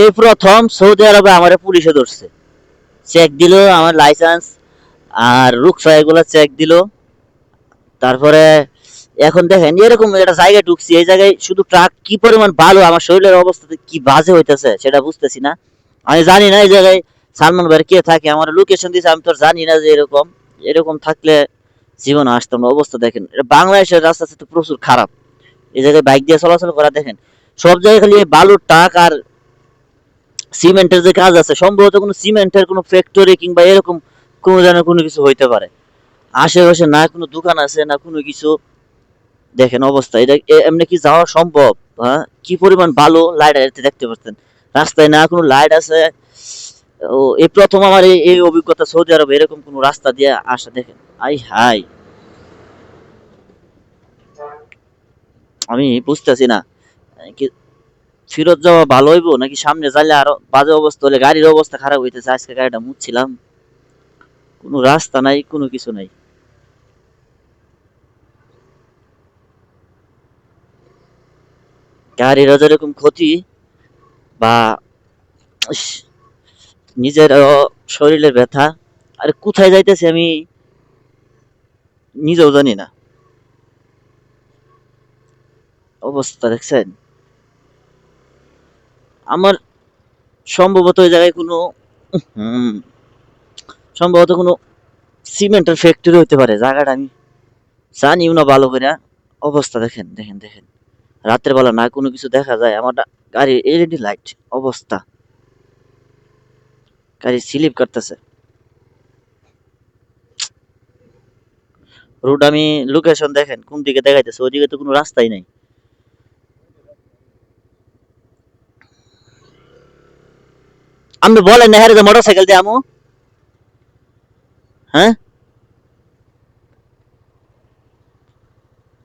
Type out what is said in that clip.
এই প্রথম সৌদি আরবে আমার পুলিশে ধরছে, চেক দিল আমার লাইসেন্স আর রুকসা এগুলো চেক দিল। তারপরে এখন দেখেন এরকম একটা জায়গায় ঢুকছি, এই জায়গায় শুধু ট্রাক কি পরিমাণ ভালো, আমার শরীরের অবস্থা কি বাজে হইতেছে সেটা বুঝতেছি না। আমি জানি না এই জায়গায় সালমান ভাই কে থাকে, আমার লোকেশন দিয়েছে, আমি তো আর জানি না যে এরকম এরকম থাকলে জীবন আসতাম না। অবস্থা দেখেন, এটা বাংলাদেশের রাস্তা তো প্রচুর খারাপ, এই জায়গায় বাইক দিয়ে চলাচল করা দেখেন সব জায়গায় খালি এই বালুর টাক আর সিমেন্টের যে কাজ আছে, সম্ভবত কোনো সিমেন্টের কোনো ফ্যাক্টরি কিংবা এরকম কোনো যেন কোনো কিছু হইতে পারে। আশেপাশে না কোনো দোকান আছে না কোনো কিছু। দেখেন অবস্থা, এটা এমনি কি যাওয়া সম্ভব? হ্যাঁ, কি পরিমাণ ভালো লাইট দেখতে পাচ্ছেন, রাস্তায় না কোনো লাইট আছে। ও এই প্রথম আমার এই অভিজ্ঞতা সৌদি আরবে এরকম কোনো রাস্তা দিয়ে আসা দেখেন। আই হাই, আমি বুঝতেছি না কি ফেরত যাওয়া ভালো হইব নাকি সামনে যাইলে আরো বাজে অবস্থা হলে। গাড়ির অবস্থা খারাপ হইতেছে, আজকে গাড়িটা মুছছিলাম, কোনো রাস্তা নাই কোনো কিছু নাই। গাড়িরও যেরকম ক্ষতি বা ইস, নিজের শরীরের ব্যথা, আরে কোথায় যাইতেছি আমি নিজেও জানি না। অবস্থা দেখছেন আমার, সম্ভবত ওই জায়গায় কোনো হুম সম্ভবত কোনো সিমেন্টের ফ্যাক্টরি হইতে পারে জায়গাটা, আমি জানিও না ভালো করে। অবস্থা দেখেন দেখেন দেখেন, রাতের বেলা না কোনো কিছু দেখা যায়, আমার গাড়ির এলইডি লাইট অবস্থা, গাড়ি স্লিপ করতেছে। রোড আমি লোকেশন দেখেন কোন দিকে দেখাইতেছে, ওইদিকে তো কোনো রাস্তাই নাই। আপনি বলেন না হ্যাঁ মোটর সাইকেল দিয়ে আমু, হ্যাঁ